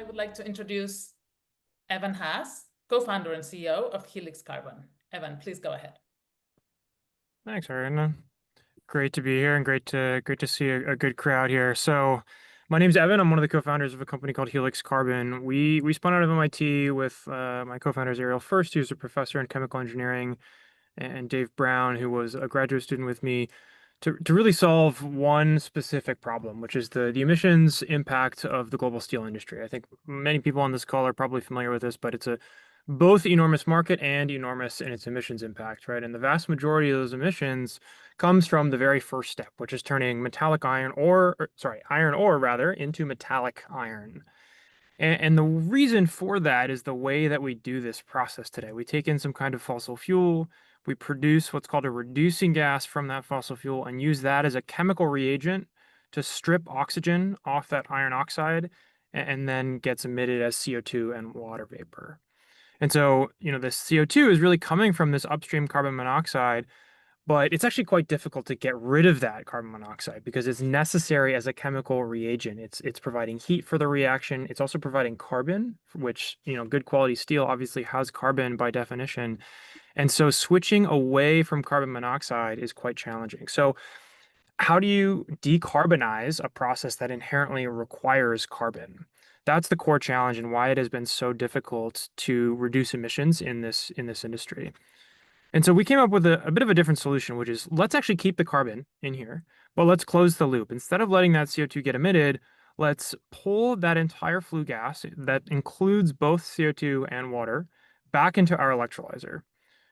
I would like to introduce Evan Haas, co-founder and CEO of Helix Carbon. Evan, please go ahead. Thanks, Ariana. Great to be here and great to see a good crowd here. So, my name's Evan. I'm one of the co-founders of a company called Helix Carbon. We spun out of MIT with my co-founders Ariel First, who's a professor in chemical engineering, and Dave Brown, who was a graduate student with me, to really solve one specific problem, which is the emissions impact of the global steel industry. I think many people on this call are probably familiar with this, but it's a both enormous market and enormous in its emissions impact, right? And the vast majority of those emissions comes from the very first step, which is turning metallic iron ore rather, into metallic iron. And the reason for that is the way that we do this process today. We take in some kind of fossil fuel, we produce what's called a reducing gas from that fossil fuel, and use that as a chemical reagent to strip oxygen off that iron oxide, and then gets emitted as CO2 and water vapor. And so, this CO2 is really coming from this upstream carbon monoxide, but it's actually quite difficult to get rid of that carbon monoxide because it's necessary as a chemical reagent. It's providing heat for the reaction. It's also providing carbon, which, good quality steel obviously has carbon by definition. And so switching away from carbon monoxide is quite challenging. So how do you decarbonize a process that inherently requires carbon? That's the core challenge and why it has been so difficult to reduce emissions in this industry. And so we came up with a bit of a different solution, which is let's actually keep the carbon in here, but let's close the loop. Instead of letting that CO2 get emitted, let's pull that entire flue gas that includes both CO2 and water back into our electrolyzer.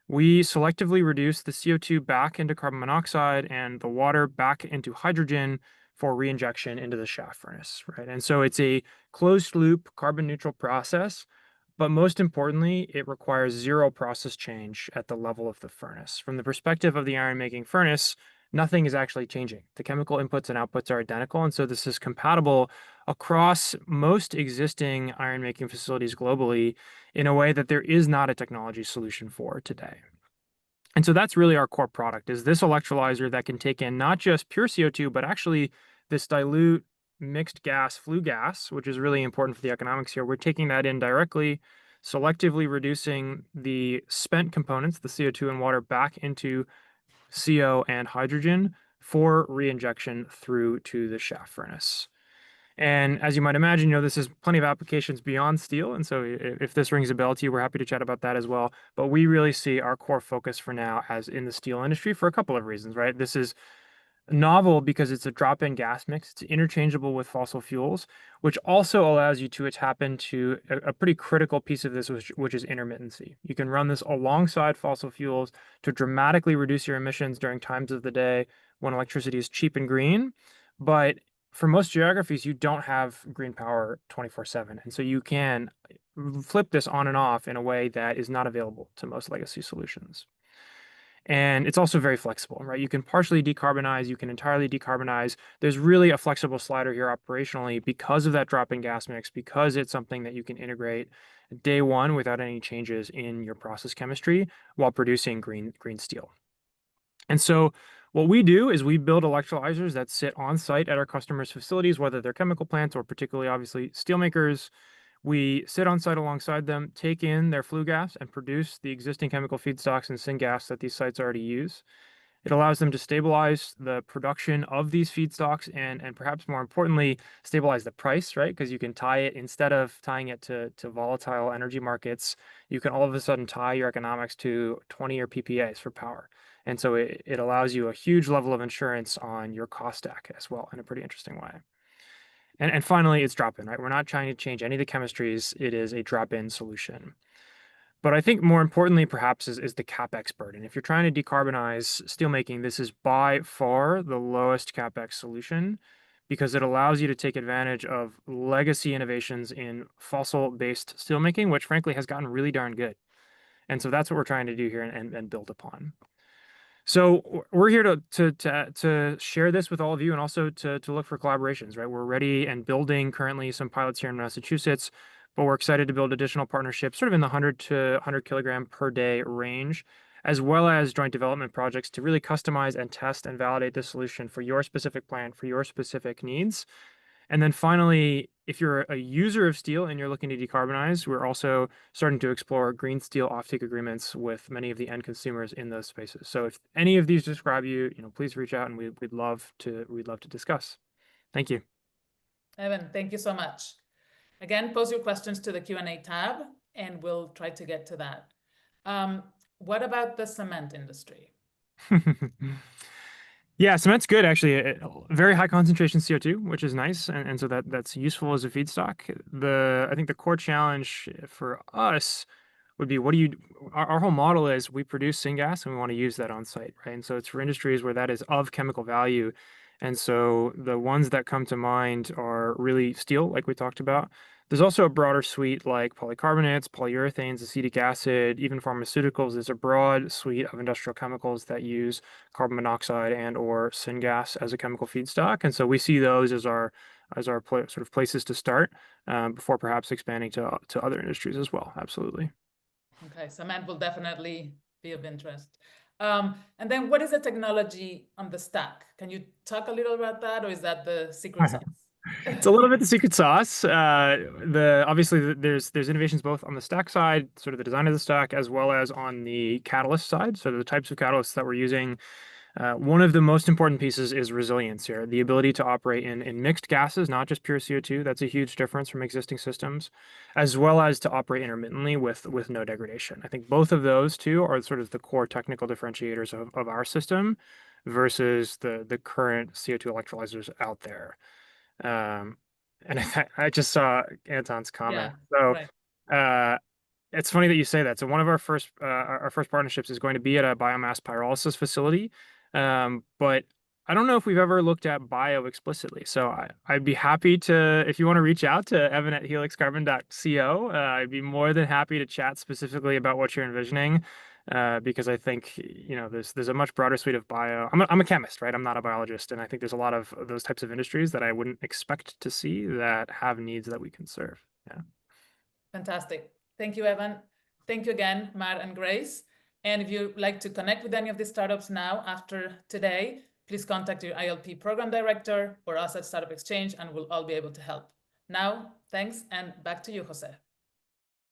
We selectively reduce the CO2 back into carbon monoxide and the water back into hydrogen for reinjection into the shaft furnace, right? And so it's a closed loop carbon neutral process, but most importantly, it requires zero process change at the level of the furnace. From the perspective of the iron making furnace, nothing is actually changing. The chemical inputs and outputs are identical, and so this is compatible across most existing iron making facilities globally in a way that there is not a technology solution for today. And so that's really our core product, is this electrolyzer that can take in not just pure CO2, but actually this dilute mixed gas, flue gas, which is really important for the economics here. We're taking that in directly, selectively reducing the spent components, the CO2 and water, back into CO and hydrogen for reinjection through to the shaft furnace. And as you might imagine, this is plenty of applications beyond steel. And so if this rings a bell to you, we're happy to chat about that as well. But we really see our core focus for now as in the steel industry for a couple of reasons, right? This is novel because it's a drop-in gas mix. It's interchangeable with fossil fuels, which also allows you to tap into a pretty critical piece of this, which is intermittency. You can run this alongside fossil fuels to dramatically reduce your emissions during times of the day when electricity is cheap and green. But for most geographies, you don't have green power 24/7. And so you can flip this on and off in a way that is not available to most legacy solutions. And it's also very flexible, right? You can partially decarbonize, you can entirely decarbonize. There's really a flexible slider here operationally because of that drop-in gas mix, because it's something that you can integrate day one without any changes in your process chemistry while producing green steel. And so what we do is we build electrolyzers that sit on site at our customers' facilities, whether they're chemical plants or particularly obviously steelmakers. We sit on site alongside them, take in their flue gas, and produce the existing chemical feedstocks and syngas that these sites already use. It allows them to stabilize the production of these feedstocks and perhaps more importantly, stabilize the price, right? Because you can tie it, instead of tying it to volatile energy markets, you can all of a sudden tie your economics to 20-year PPAs for power. And so it allows you a huge level of insurance on your cost stack as well in a pretty interesting way. And finally, it's drop-in, right? We're not trying to change any of the chemistries. It is a drop-in solution. But I think more importantly, perhaps, is the CapEx burden. If you're trying to decarbonize steelmaking, this is by far the lowest CapEx solution because it allows you to take advantage of legacy innovations in fossil-based steelmaking, which frankly has gotten really darn good. And so that's what we're trying to do here and build upon. So we're here to share this with all of you and also to look for collaborations, right? We're ready and building currently some pilots here in Massachusetts, but we're excited to build additional partnerships sort of in the 100 to 100 kilogram per day range, as well as joint development projects to really customize and test and validate the solution for your specific plant, for your specific needs. And then finally, if you're a user of steel and you're looking to decarbonize, we're also starting to explore green steel offtake agreements with many of the end consumers in those spaces. So if any of these describe you, please reach out and we'd love to discuss. Thank you. Evan, thank you so much. Again, post your questions to the Q&A tab, and we'll try to get to that. What about the cement industry? Yeah, cement's good actually. Very high concentration CO2, which is nice, and so that's useful as a feedstock. I think the core challenge for us would be our whole model is we produce syngas and we want to use that on site, right? And so it's for industries where that is of chemical value. And so the ones that come to mind are really steel, like we talked about. There's also a broader suite like polycarbonates, polyurethanes, acetic acid, even pharmaceuticals. There's a broad suite of industrial chemicals that use carbon monoxide and or syngas as a chemical feedstock. And so we see those as our sort of places to start before perhaps expanding to other industries as well. Absolutely. Okay, cement will definitely be of interest. And then what is the technology on the stack? Can you talk a little about that, or is that the secret sauce? It's a little bit the secret sauce. Obviously there's innovations both on the stack side, sort of the design of the stack, as well as on the catalyst side. So the types of catalysts that we're using. One of the most important pieces is resilience here, the ability to operate in mixed gases, not just pure CO2. That's a huge difference from existing systems, as well as to operate intermittently with no degradation. I think both of those two are sort of the core technical differentiators of our system versus the current CO2 electrolyzers out there. And I just saw Anton's comment. Yeah, So right. it's funny that you say that. So one of our first partnerships is going to be at a biomass pyrolysis facility, but I don't know if we've ever looked at bio explicitly. So I'd be happy to, if you want to reach out to Evan at helixcarbon.co, I'd be more than happy to chat specifically about what you're envisioning. Because I think there's a much broader suite of bio. I'm a chemist, right? I'm not a biologist, and I think there's a lot of those types of industries that I wouldn't expect to see that have needs that we can serve. Yeah. Fantastic. Thank you, Evan. Thank you again, Mar and Grace. And if you'd like to connect with any of these startups now after today, please contact your ILP program director or us at Startup Exchange, and we'll all be able to help. Now, thanks, and back to you, Jose.